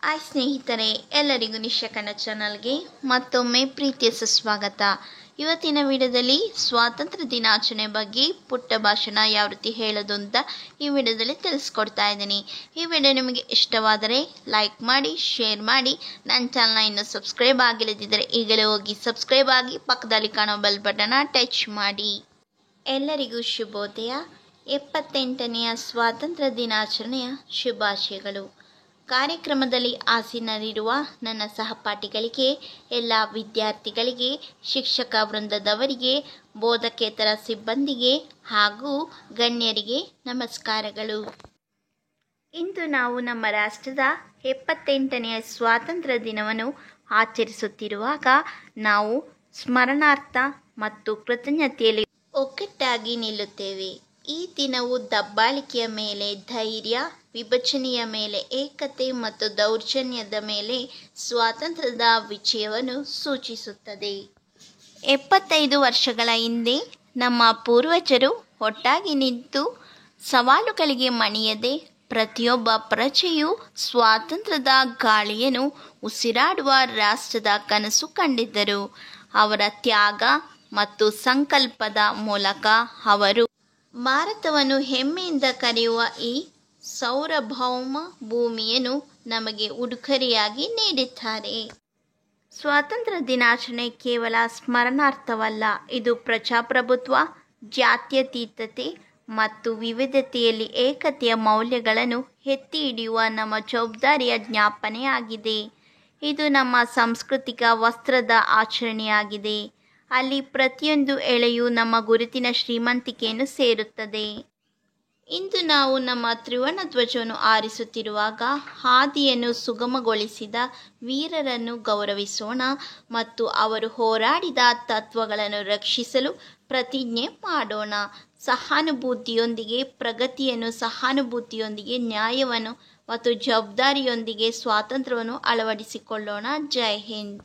Hi ಸ್ನೇಹಿತರೆ, ಎಲ್ಲರಿಗೂ ನಿಶ್ಯ ಕನ್ನಡ ಚಾನಲ್ಗೆ ಮತ್ತೊಮ್ಮೆ ಪ್ರೀತಿಯ ಸುಸ್ವಾಗತ. ಇವತ್ತಿನ ವಿಡಿಯೋದಲ್ಲಿ ಸ್ವಾತಂತ್ರ್ಯ ದಿನಾಚರಣೆ ಬಗ್ಗೆ ಪುಟ್ಟ ಭಾಷಣ ಯಾವ ರೀತಿ ಹೇಳೋದು ಅಂತ ಈ ವಿಡಿಯೋದಲ್ಲಿ ತಿಳಿಸ್ಕೊಡ್ತಾ ಇದ್ದೀನಿ. ಈ ವಿಡಿಯೋ ನಿಮಗೆ ಇಷ್ಟವಾದರೆ ಲೈಕ್ ಮಾಡಿ, ಶೇರ್ ಮಾಡಿ. ನನ್ನ ಚಾನಲ್ನ ಇನ್ನೂ ಸಬ್ಸ್ಕ್ರೈಬ್ ಆಗಿಲ್ಲದಿದ್ದರೆ ಈಗಲೇ ಹೋಗಿ ಸಬ್ಸ್ಕ್ರೈಬ್ ಆಗಿ, ಪಕ್ಕದಲ್ಲಿ ಕಾಣೋ ಬೆಲ್ ಬಟನ್ನ ಟಚ್ ಮಾಡಿ. ಎಲ್ಲರಿಗೂ ಶುಭೋದಯ. 78ನೆಯ ಸ್ವಾತಂತ್ರ್ಯ ದಿನಾಚರಣೆಯ ಶುಭಾಶಯಗಳು. ಕಾರ್ಯಕ್ರಮದಲ್ಲಿ ಆಸೀನರಿರುವ ನನ್ನ ಸಹಪಾಠಿಗಳಿಗೆ, ಎಲ್ಲ ವಿದ್ಯಾರ್ಥಿಗಳಿಗೆ, ಶಿಕ್ಷಕ ವೃಂದದವರಿಗೆ, ಬೋಧಕೇತರ ಸಿಬ್ಬಂದಿಗೆ ಹಾಗೂ ಗಣ್ಯರಿಗೆ ನಮಸ್ಕಾರಗಳು. ಇಂದು ನಾವು ನಮ್ಮ ರಾಷ್ಟ್ರದ 78ನೆಯ ಸ್ವಾತಂತ್ರ್ಯ ದಿನವನ್ನು ಆಚರಿಸುತ್ತಿರುವಾಗ ನಾವು ಸ್ಮರಣಾರ್ಥ ಮತ್ತು ಕೃತಜ್ಞತೆಯಲ್ಲಿ ಒಗ್ಗಟ್ಟಾಗಿ ನಿಲ್ಲುತ್ತೇವೆ. ಈ ದಿನವು ದಬ್ಬಾಳಿಕೆಯ ಮೇಲೆ ಧೈರ್ಯ, ವಿಭಜನೆಯ ಮೇಲೆ ಏಕತೆ ಮತ್ತು ದೌರ್ಜನ್ಯದ ಮೇಲೆ ಸ್ವಾತಂತ್ರ್ಯದ ವಿಜಯವನ್ನು ಸೂಚಿಸುತ್ತದೆ. 75 ವರ್ಷಗಳ ಹಿಂದೆ ನಮ್ಮ ಪೂರ್ವಜರು ಒಟ್ಟಾಗಿ ನಿಂತು ಸವಾಲುಗಳಿಗೆ ಮಣಿಯದೆ ಪ್ರತಿಯೊಬ್ಬ ಪ್ರಜೆಯು ಸ್ವಾತಂತ್ರ್ಯದ ಗಾಳಿಯನ್ನು ಉಸಿರಾಡುವ ರಾಷ್ಟ್ರದ ಕನಸು ಕಂಡಿದ್ದರು. ಅವರ ತ್ಯಾಗ ಮತ್ತು ಸಂಕಲ್ಪದ ಮೂಲಕ ಅವರು ಭಾರತವನ್ನು ಹೆಮ್ಮೆಯಿಂದ ಕರೆಯುವ ಈ ಸಾರ್ವಭೌಮ ಭೂಮಿಯನ್ನು ನಮಗೆ ಉಡುಗೊರೆಯಾಗಿ ನೀಡಿದ್ದಾರೆ. ಸ್ವಾತಂತ್ರ್ಯ ದಿನಾಚರಣೆ ಕೇವಲ ಸ್ಮರಣಾರ್ಥವಲ್ಲ, ಇದು ಪ್ರಜಾಪ್ರಭುತ್ವ, ಜಾತ್ಯತೀತತೆ ಮತ್ತು ವಿವಿಧತೆಯಲ್ಲಿ ಏಕತೆಯ ಮೌಲ್ಯಗಳನ್ನು ಎತ್ತಿ ಹಿಡಿಯುವ ನಮ್ಮ ಜವಾಬ್ದಾರಿಯ ಜ್ಞಾಪನೆಯಾಗಿದೆ. ಇದು ನಮ್ಮ ಸಾಂಸ್ಕೃತಿಕ ವಸ್ತ್ರದ ಆಚರಣೆಯಾಗಿದೆ, ಅಲ್ಲಿ ಪ್ರತಿಯೊಂದು ಎಳೆಯೂ ನಮ್ಮ ಗುರುತಿನ ಶ್ರೀಮಂತಿಕೆಯನ್ನು ಸೇರುತ್ತದೆ. ಇಂದು ನಾವು ನಮ್ಮ ತ್ರಿವರ್ಣ ಧ್ವಜವನ್ನು ಹಾರಿಸುತ್ತಿರುವಾಗ ಹಾದಿಯನ್ನು ಸುಗಮಗೊಳಿಸಿದ ವೀರರನ್ನು ಗೌರವಿಸೋಣ ಮತ್ತು ಅವರು ಹೋರಾಡಿದ ತತ್ವಗಳನ್ನು ರಕ್ಷಿಸಲು ಪ್ರತಿಜ್ಞೆ ಮಾಡೋಣ. ಸಹಾನುಭೂತಿಯೊಂದಿಗೆ ಪ್ರಗತಿಯನ್ನು, ಸಹಾನುಭೂತಿಯೊಂದಿಗೆ ನ್ಯಾಯವನ್ನು ಮತ್ತು ಜವಾಬ್ದಾರಿಯೊಂದಿಗೆ ಸ್ವಾತಂತ್ರ್ಯವನ್ನು ಅಳವಡಿಸಿಕೊಳ್ಳೋಣ. ಜೈ ಹಿಂದ್.